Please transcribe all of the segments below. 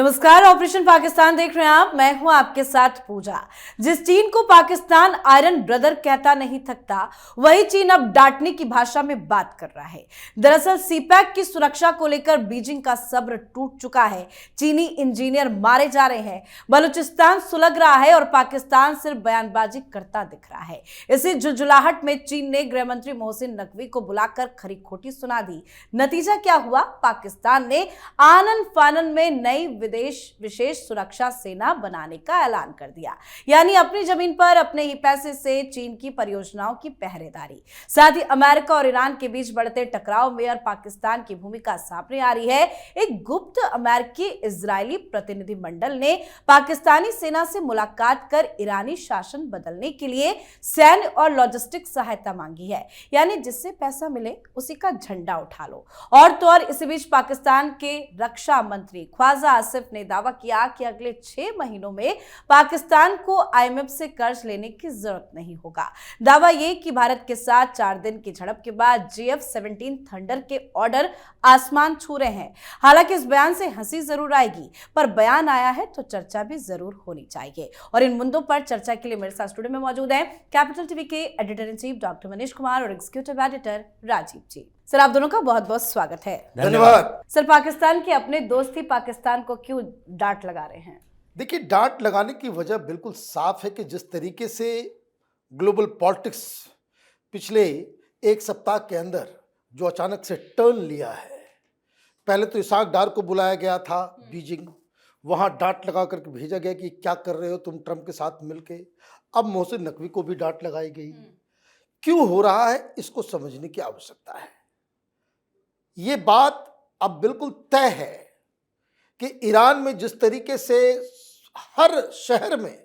नमस्कार, ऑपरेशन पाकिस्तान देख रहे हैं आप। मैं हूं आपके साथ पूजा। जिस चीन को पाकिस्तान आयरन ब्रदर कहता नहीं थकता, वही चीन अब डांटने की भाषा में बात कर रहा है। दरअसल सीपैक की सुरक्षा को लेकर बीजिंग का सब्र टूट चुका है। चीनी इंजीनियर मारे जा रहे हैं, बलूचिस्तान सुलग रहा है और पाकिस्तान सिर्फ बयानबाजी करता दिख रहा है। इसी जुलझुलाहट में चीन ने गृह मंत्री मोहसिन नकवी को बुलाकर खरी खोटी सुना दी। नतीजा क्या हुआ? पाकिस्तान ने आनन फानन में नई विशेष सुरक्षा सेना बनाने का ऐलान कर दिया, यानी अपनी जमीन पर अपने ही पैसे से चीन की परियोजनाओं की पहरेदारी। साथ ही अमेरिका और ईरान के बीच बढ़ते टकराव में और पाकिस्तान की भूमिका सामने आ रही है। एक गुप्त अमेरिकी इजरायली प्रतिनिधिमंडल ने पाकिस्तानी सेना से मुलाकात कर ईरानी शासन बदलने के लिए सैन्य और लॉजिस्टिक सहायता मांगी है, यानी जिससे पैसा मिले उसी का झंडा उठा लो। और तो और इसी बीच पाकिस्तान के रक्षा मंत्री ख्वाजा आसिफ ने दावा किया कि अगले 6 महीनों में पाकिस्तान को आईएमएफ से कर्ज लेने की जरूरत नहीं होगा। दावा यह कि भारत के साथ 4 दिन की झड़प के बाद GF-17 थंडर के ऑर्डर आसमान छू रहे हैं। हालांकि इस बयान से हंसी जरूर आएगी, पर बयान आया है तो चर्चा भी जरूर होनी चाहिए। और इन मुद्दों पर चर्चा के लिए मेरे साथ स्टूडियो में मौजूद हैं कैपिटल टीवी के editor in chief doctor Manish Kumar और एग्जीक्यूटिव एडिटर राजीव जी। सर, आप दोनों का बहुत बहुत स्वागत है। धन्यवाद। सर, पाकिस्तान के अपने दोस्त ही पाकिस्तान को क्यों डांट लगा रहे हैं? देखिए, डांट लगाने की वजह बिल्कुल साफ है कि जिस तरीके से ग्लोबल पॉलिटिक्स पिछले 1 सप्ताह के अंदर जो अचानक से टर्न लिया है। पहले तो इसाक डार को बुलाया गया था बीजिंग, वहां डांट लगा करके भेजा गया कि क्या कर रहे हो तुम ट्रंप के साथ मिलके। अब मोहसिन नकवी को भी डांट लगाई गई। क्यों हो रहा है, इसको समझने की आवश्यकता है। ये बात अब बिल्कुल तय है कि ईरान में जिस तरीके से हर शहर में,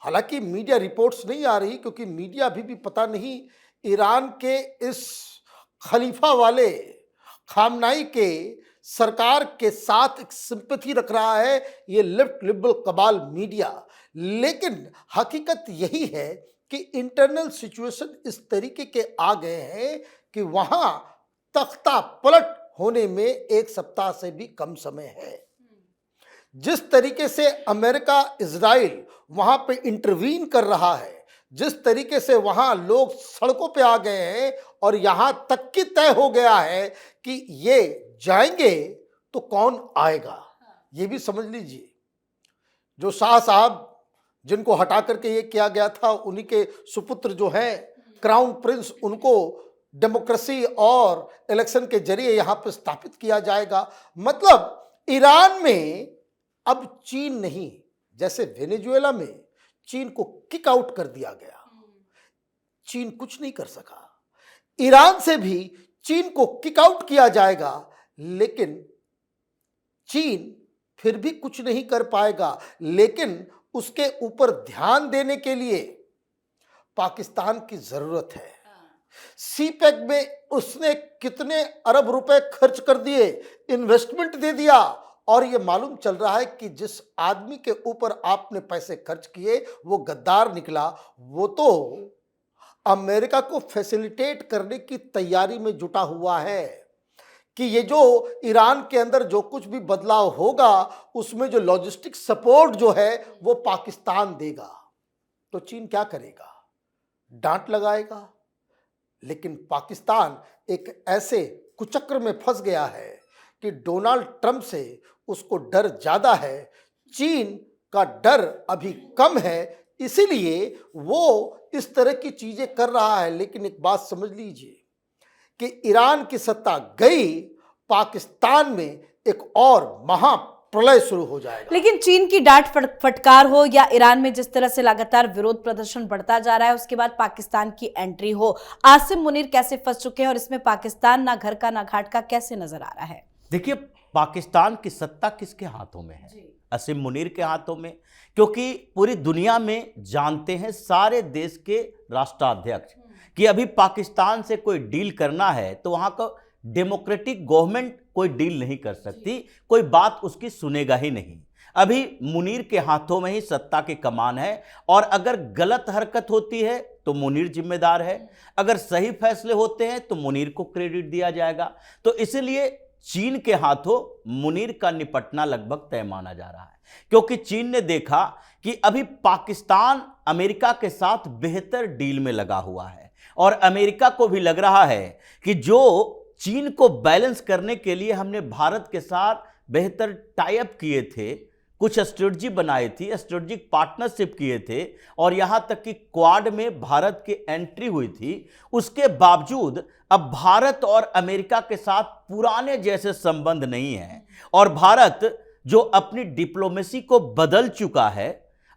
हालांकि मीडिया रिपोर्ट्स नहीं आ रही क्योंकि मीडिया अभी भी पता नहीं ईरान के इस खलीफा वाले खामनाई के सरकार के साथ एक सिंपैथी रख रहा है, ये लेफ्ट लिबरल कबाल मीडिया। लेकिन हकीकत यही है कि इंटरनल सिचुएशन इस तरीके के आ गए हैं कि वहां तख्ता पलट होने में 1 सप्ताह से भी कम समय है। जिस तरीके से अमेरिका इजराइल वहां पे इंटरवीन कर रहा है, जिस तरीके से वहां लोग सड़कों पे आ गए हैं और यहां तक की तय हो गया है कि ये जाएंगे तो कौन आएगा, ये भी समझ लीजिए। जो शाह साहब जिनको हटा करके ये किया गया था, उन्हीं के सुपुत्र जो हैं क्राउन प्रिंस, उनको डेमोक्रेसी और इलेक्शन के जरिए यहां पर स्थापित किया जाएगा। मतलब ईरान में अब चीन नहीं, जैसे वेनेजुएला में चीन को किक आउट कर दिया गया, चीन कुछ नहीं कर सका। ईरान से भी चीन को किक आउट किया जाएगा, लेकिन चीन फिर भी कुछ नहीं कर पाएगा। लेकिन उसके ऊपर ध्यान देने के लिए पाकिस्तान की जरूरत है। सीपैक में उसने कितने अरब रुपए खर्च कर दिए, इन्वेस्टमेंट दे दिया, और यह मालूम चल रहा है कि जिस आदमी के ऊपर आपने पैसे खर्च किए वो गद्दार निकला। वो तो अमेरिका को फैसिलिटेट करने की तैयारी में जुटा हुआ है कि ये जो ईरान के अंदर जो कुछ भी बदलाव होगा उसमें जो लॉजिस्टिक सपोर्ट जो है वो पाकिस्तान देगा। तो चीन क्या करेगा? डांट लगाएगा। लेकिन पाकिस्तान एक ऐसे कुचक्र में फंस गया है कि डोनाल्ड ट्रंप से उसको डर ज्यादा है, चीन का डर अभी कम है, इसीलिए वो इस तरह की चीजें कर रहा है। लेकिन एक बात समझ लीजिए कि ईरान की सत्ता गई, पाकिस्तान में एक और महाप्रलय शुरू हो जाएगा। लेकिन चीन की डांट फटकार हो या ईरान में जिस तरह से लगातार विरोध प्रदर्शन बढ़ता जा रहा है, उसके बाद पाकिस्तान की एंट्री हो, आसिम मुनीर कैसे फंस चुके हैं और इसमें पाकिस्तान ना घर का ना घाट का कैसे नजर आ रहा है? देखिए, पाकिस्तान की सत्ता किसके हाथों में है? आसिम मुनीर के हाथों में, क्योंकि पूरी दुनिया में जानते हैं सारे देश के राष्ट्राध्यक्ष कि अभी पाकिस्तान से कोई डील करना है तो वहां का डेमोक्रेटिक गवर्नमेंट कोई डील नहीं कर सकती, कोई बात उसकी सुनेगा ही नहीं। अभी मुनीर के हाथों में ही सत्ता की कमान है, और अगर गलत हरकत होती है तो मुनीर जिम्मेदार है, अगर सही फैसले होते हैं तो मुनीर को क्रेडिट दिया जाएगा। तो इसलिए चीन के हाथों मुनीर का निपटना लगभग तय माना जा रहा है, क्योंकि चीन ने देखा कि अभी पाकिस्तान अमेरिका के साथ बेहतर डील में लगा हुआ है और अमेरिका को भी लग रहा है कि जो चीन को बैलेंस करने के लिए हमने भारत के साथ बेहतर टाई अप किए थे, कुछ स्ट्रेटजी बनाई थी, स्ट्रेटेजिक पार्टनरशिप किए थे और यहां तक कि क्वाड में भारत की एंट्री हुई थी, उसके बावजूद अब भारत और अमेरिका के साथ पुराने जैसे संबंध नहीं है और भारत जो अपनी डिप्लोमेसी को बदल चुका है,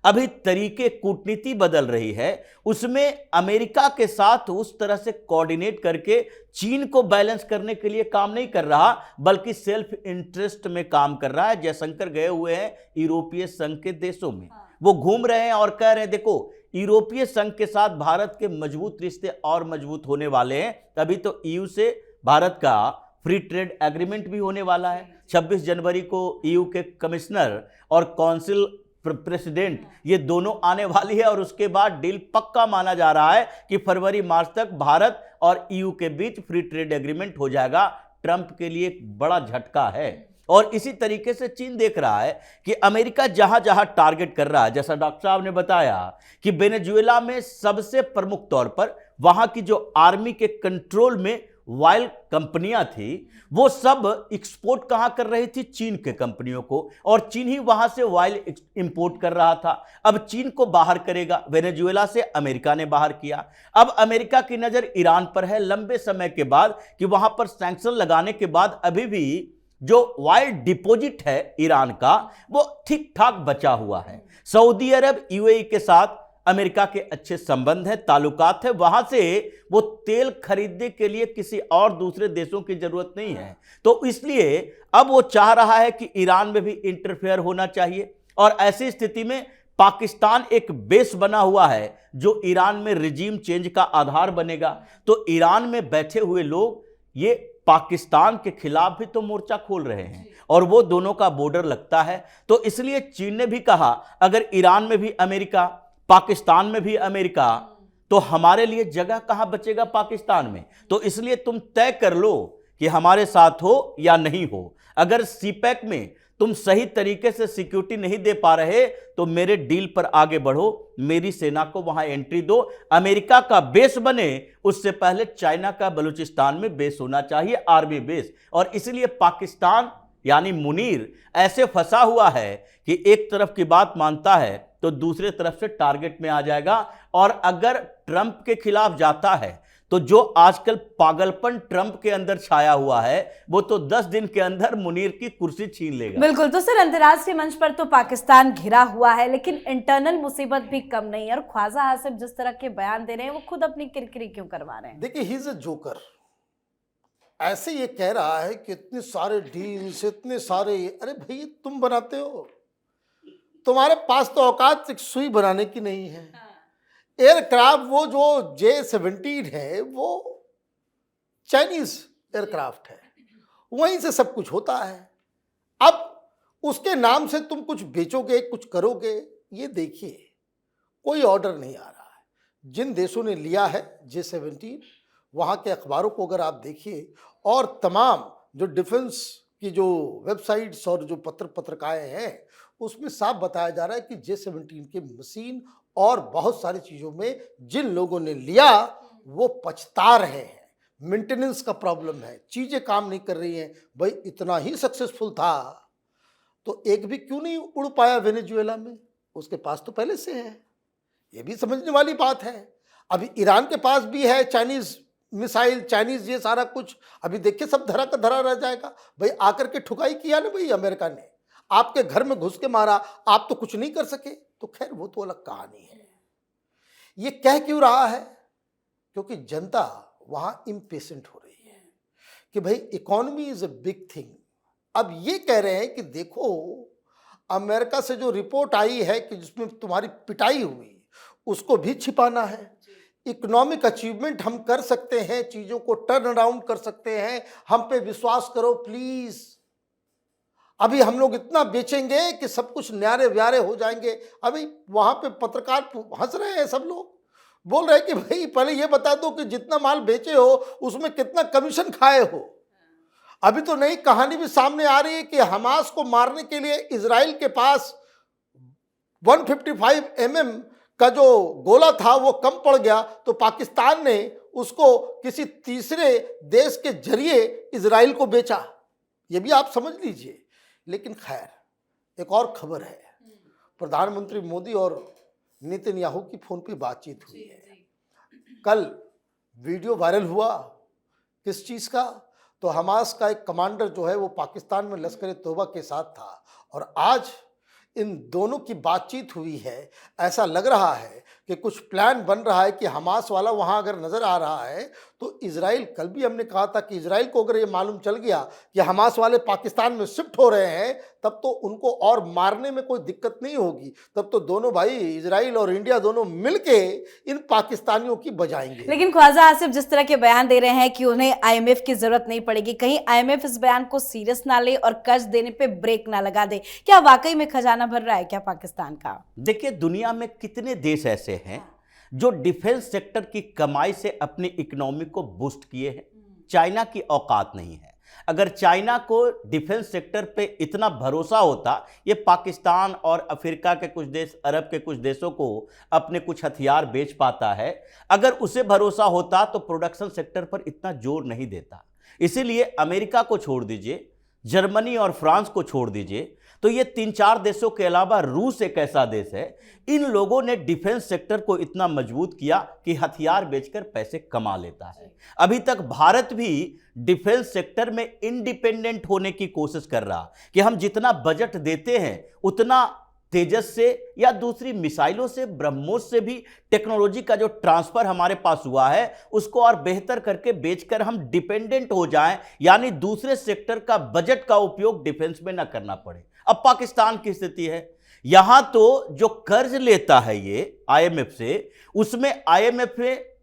अभी तरीके कूटनीति बदल रही है, उसमें अमेरिका के साथ उस तरह से कोऑर्डिनेट करके चीन को बैलेंस करने के लिए काम नहीं कर रहा, बल्कि सेल्फ इंटरेस्ट में काम कर रहा है। जयशंकर गए हुए हैं यूरोपीय संघ के देशों में, वो घूम रहे हैं और कह रहे हैं देखो यूरोपीय संघ के साथ भारत के मजबूत रिश्ते और मजबूत होने वाले हैं। अभी तो ईयू से भारत का फ्री ट्रेड एग्रीमेंट भी होने वाला है। 26 जनवरी को ईयू के कमिश्नर और काउंसिल प्रेसिडेंट ये दोनों आने वाली है और उसके बाद डील पक्का माना जा रहा है कि फरवरी मार्च तक भारत और ईयू के बीच फ्री ट्रेड एग्रीमेंट हो जाएगा। ट्रंप के लिए एक बड़ा झटका है और इसी तरीके से चीन देख रहा है कि अमेरिका जहां जहां टारगेट कर रहा है, जैसा डॉक्टर साहब ने बताया कि वेनेजुएला में सबसे प्रमुख तौर पर वहां की जो आर्मी के कंट्रोल में वाइल कंपनियां थी, वो सब एक्सपोर्ट कहां कर रही थी? चीन के कंपनियों को, और चीन ही वहां से वाइल इंपोर्ट कर रहा था। अब चीन को बाहर करेगा, वेनेजुएला से अमेरिका ने बाहर किया। अब अमेरिका की नजर ईरान पर है लंबे समय के बाद कि वहां पर सैंक्शन लगाने के बाद अभी भी जो वाइल डिपॉजिट है ईरान का वो ठीक ठाक बचा हुआ है। सऊदी अरब यूएई के साथ अमेरिका के अच्छे संबंध है, ताल्लुकात है, वहां से वो तेल खरीदने के लिए किसी और दूसरे देशों की जरूरत नहीं है। तो इसलिए अब वो चाह रहा है कि ईरान में भी इंटरफेयर होना चाहिए और ऐसी स्थिति में पाकिस्तान एक बेस बना हुआ है जो ईरान में रिजीम चेंज का आधार बनेगा। तो ईरान में बैठे हुए लोग ये पाकिस्तान के खिलाफ भी तो मोर्चा खोल रहे हैं और वो दोनों का बॉर्डर लगता है। तो इसलिए चीन ने भी कहा अगर ईरान में भी अमेरिका, पाकिस्तान में भी अमेरिका, तो हमारे लिए जगह कहां बचेगा पाकिस्तान में। तो इसलिए तुम तय कर लो कि हमारे साथ हो या नहीं हो। अगर सीपैक में तुम सही तरीके से सिक्योरिटी नहीं दे पा रहे तो मेरे डील पर आगे बढ़ो, मेरी सेना को वहां एंट्री दो, अमेरिका का बेस बने उससे पहले चाइना का बलूचिस्तान में बेस होना चाहिए, आर्मी बेस। और इसलिए पाकिस्तान यानी मुनीर ऐसे फंसा हुआ है कि एक तरफ की बात मानता है तो दूसरे तरफ से टारगेट में आ जाएगा। और अगर ट्रंप के खिलाफ जाता है तो जो आजकल पागलपन ट्रंप के अंदर छाया हुआ है वो तो 10 दिन के अंदर मुनीर की कुर्सी छीन लेगा। बिल्कुल। तो सर अंतर्राष्ट्रीय मंच पर तो पाकिस्तान घिरा हुआ है, लेकिन इंटरनल मुसीबत भी कम नहीं है और ख्वाजा आसिफ जिस तरह के बयान दे रहे हैं वो खुद अपनी किरकिरी क्यों करवा रहे हैं? देखिए, ही इज अ जोकर। ऐसे ये कह रहा है कि इतने सारे डील्स, इतने सारे, अरे भाई तुम बनाते हो, तुम्हारे पास तो औकात एक सुई बनाने की नहीं है। एयरक्राफ्ट वो जो J-17 है वो चाइनीज एयरक्राफ्ट है, वहीं से सब कुछ होता है। अब उसके नाम से तुम कुछ बेचोगे, कुछ करोगे, ये देखिए कोई ऑर्डर नहीं आ रहा है। जिन देशों ने लिया है J-17, वहाँ के अखबारों को अगर आप देखिए और तमाम जो डिफेंस की जो वेबसाइट्स और जो पत्रिकाएं हैं उसमें साफ बताया जा रहा है कि J-17 के मशीन और बहुत सारी चीज़ों में जिन लोगों ने लिया वो पछता रहे हैं। मेंटेनेंस का प्रॉब्लम है, चीज़ें काम नहीं कर रही हैं। भाई इतना ही सक्सेसफुल था तो एक भी क्यों नहीं उड़ पाया वेनेजुएला में? उसके पास तो पहले से है, ये भी समझने वाली बात है। अभी ईरान के पास भी है चाइनीज़ मिसाइल, चाइनीज़ ये सारा कुछ। अभी देखिए सब धरा का धरा रह जाएगा। भाई आकर के ठुकाई किया ना भाई अमेरिका ने, आपके घर में घुस के मारा, आप तो कुछ नहीं कर सके। तो खैर वो तो अलग कहानी है। ये कह क्यों रहा है? क्योंकि जनता वहां इम्पेशेंट हो रही है कि भाई economy is a big thing. अब ये कह रहे हैं कि देखो अमेरिका से जो रिपोर्ट आई है कि जिसमें तुम्हारी पिटाई हुई उसको भी छिपाना है। इकोनॉमिक अचीवमेंट हम कर सकते हैं, चीज़ों को टर्न अराउंड कर सकते हैं, हम पे विश्वास करो प्लीज़। अभी हम लोग इतना बेचेंगे कि सब कुछ न्यारे व्यारे हो जाएंगे। अभी वहाँ पे पत्रकार हंस रहे हैं, सब लोग बोल रहे हैं कि भाई पहले ये बता दो कि जितना माल बेचे हो उसमें कितना कमीशन खाए हो। अभी तो नई कहानी भी सामने आ रही है कि हमास को मारने के लिए इजराइल के पास 155 का जो गोला था वो कम पड़ गया, तो पाकिस्तान ने उसको किसी तीसरे देश के जरिए इजराइल को बेचा। ये भी आप समझ लीजिए। लेकिन खैर, एक और खबर है, प्रधानमंत्री मोदी और नेतन्याहू की फोन पे बातचीत हुई है। कल वीडियो वायरल हुआ किस चीज़ का, तो हमास का एक कमांडर जो है वो पाकिस्तान में लश्कर तोबा के साथ था, और आज इन दोनों की बातचीत हुई है। ऐसा लग रहा है कि कुछ प्लान बन रहा है कि हमास वाला वहाँ अगर नज़र आ रहा है तो इजराइल, कल भी हमने कहा था कि इजराइल को अगर ये मालूम चल गया कि हमास वाले पाकिस्तान में शिफ्ट हो रहे हैं, तब तो उनको और मारने में कोई दिक्कत नहीं होगी। तब तो दोनों भाई, इजराइल और इंडिया, दोनों मिलके इन पाकिस्तानियों की बजाएंगे। लेकिन ख्वाजा आसिफ जिस तरह के बयान दे रहे हैं कि उन्हें आईएमएफ की जरूरत नहीं पड़ेगी, कहीं आईएमएफ इस बयान को सीरियस ना ले और कर्ज देने पे ब्रेक ना लगा दे, क्या वाकई में खजाना भर रहा है क्या पाकिस्तान का? देखिए, दुनिया में कितने देश ऐसे हैं जो डिफेंस सेक्टर की कमाई से अपनी इकोनॉमी को बूस्ट किए हैं। चाइना की औकात नहीं है। अगर चाइना को डिफेंस सेक्टर पे इतना भरोसा होता, ये पाकिस्तान और अफ्रीका के कुछ देश, अरब के कुछ देशों को अपने कुछ हथियार बेच पाता है। अगर उसे भरोसा होता तो प्रोडक्शन सेक्टर पर इतना जोर नहीं देता। इसीलिए अमेरिका को छोड़ दीजिए, जर्मनी और फ्रांस को छोड़ दीजिए, तो ये 3-4 देशों के अलावा रूस एक ऐसा देश है, इन लोगों ने डिफेंस सेक्टर को इतना मजबूत किया कि हथियार बेचकर पैसे कमा लेता है। अभी तक भारत भी डिफेंस सेक्टर में इंडिपेंडेंट होने की कोशिश कर रहा कि हम जितना बजट देते हैं उतना तेजस से या दूसरी मिसाइलों से, ब्रह्मोस से भी टेक्नोलॉजी का जो ट्रांसफर हमारे पास हुआ है उसको और बेहतर करके बेचकर हम डिपेंडेंट हो जाएं, यानी दूसरे सेक्टर का बजट का उपयोग डिफेंस में ना करना पड़े। अब पाकिस्तान की स्थिति है, यहां तो जो कर्ज लेता है ये आईएमएफ से, उसमें आईएमएफ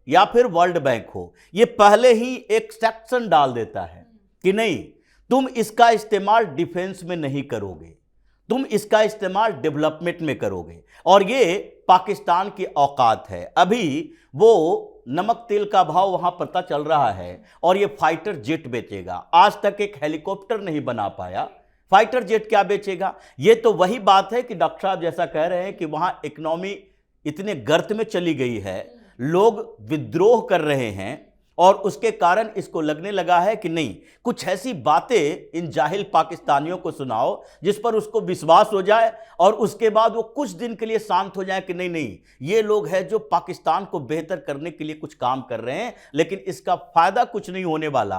या फिर वर्ल्ड बैंक हो, ये पहले ही एक सेक्शन डाल देता है कि नहीं, तुम इसका इस्तेमाल डिफेंस में नहीं करोगे, तुम इसका इस्तेमाल डेवलपमेंट में करोगे। और ये पाकिस्तान की औकात है। अभी वो नमक तेल का भाव वहां पता चल रहा है और ये फाइटर जेट बेचेगा। आज तक एक हेलीकॉप्टर नहीं बना पाया, फाइटर जेट क्या बेचेगा? ये तो वही बात है कि डॉक्टर साहब जैसा कह रहे हैं कि वहां इकोनॉमी इतने गर्त में चली गई है, लोग विद्रोह कर रहे हैं, और उसके कारण इसको लगने लगा है कि नहीं, कुछ ऐसी बातें इन जाहिल पाकिस्तानियों को सुनाओ जिस पर उसको विश्वास हो जाए और उसके बाद वो कुछ दिन के लिए शांत हो जाए कि नहीं नहीं, ये लोग हैं जो पाकिस्तान को बेहतर करने के लिए कुछ काम कर रहे हैं, लेकिन इसका फायदा कुछ नहीं होने वाला।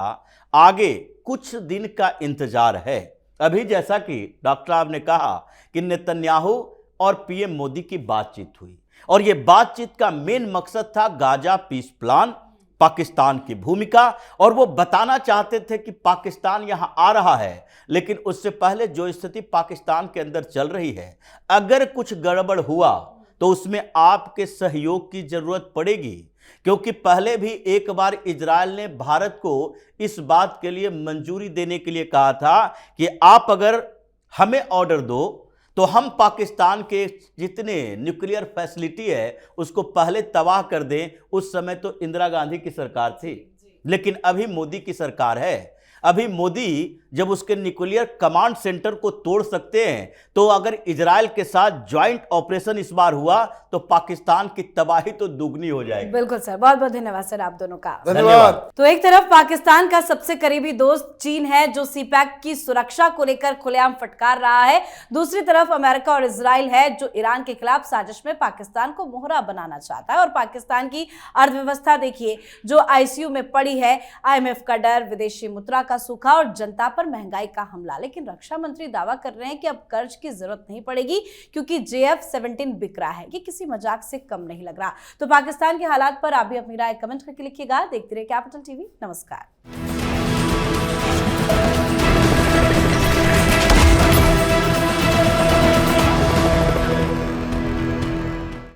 आगे कुछ दिन का इंतजार है। अभी जैसा कि डॉक्टर साहब ने कहा कि नेतन्याहू और पीएम मोदी की बातचीत हुई, और यह बातचीत का मेन मकसद था गाजा पीस प्लान, पाकिस्तान की भूमिका, और वो बताना चाहते थे कि पाकिस्तान यहां आ रहा है, लेकिन उससे पहले जो स्थिति पाकिस्तान के अंदर चल रही है, अगर कुछ गड़बड़ हुआ तो उसमें आपके सहयोग की जरूरत पड़ेगी। क्योंकि पहले भी एक बार इजराइल ने भारत को इस बात के लिए मंजूरी देने के लिए कहा था कि आप अगर हमें ऑर्डर दो तो हम पाकिस्तान के जितने न्यूक्लियर फैसिलिटी है उसको पहले तबाह कर दें। उस समय तो इंदिरा गांधी की सरकार थी, लेकिन अभी मोदी की सरकार है। अभी मोदी जब उसके न्यूक्लियर कमांड सेंटर को तोड़ सकते हैं, तो अगर इजराइल के साथ ज्वाइंट ऑपरेशन इस बार हुआ तो पाकिस्तान की तबाही तो दुगनी हो जाएगी। बिल्कुल सर, बहुत बहुत धन्यवाद सर आप दोनों का। धन्यवाद। तो एक तरफ पाकिस्तान का सबसे करीबी दोस्त चीन है जो सीपैक की सुरक्षा को लेकर खुलेआम फटकार रहा है, दूसरी तरफ अमेरिका और इजराइल है जो ईरान के खिलाफ साजिश में पाकिस्तान को मोहरा बनाना चाहता है। और पाकिस्तान की अर्थव्यवस्था देखिए जो आईसीयू में पड़ी है, आईएमएफ का डर, विदेशी मुद्रा का सूखा और जनता पर महंगाई का हमला। लेकिन रक्षा मंत्री दावा कर रहे हैं कि अब कर्ज की जरूरत नहीं पड़ेगी क्योंकि JF-17 बिक रहा है। ये किसी मजाक से कम नहीं लग रहा। तो पाकिस्तान के हालात पर आप भी अपनी राय कमेंट करके लिखिएगा। देखते रहिए कैपिटल टीवी। नमस्कार।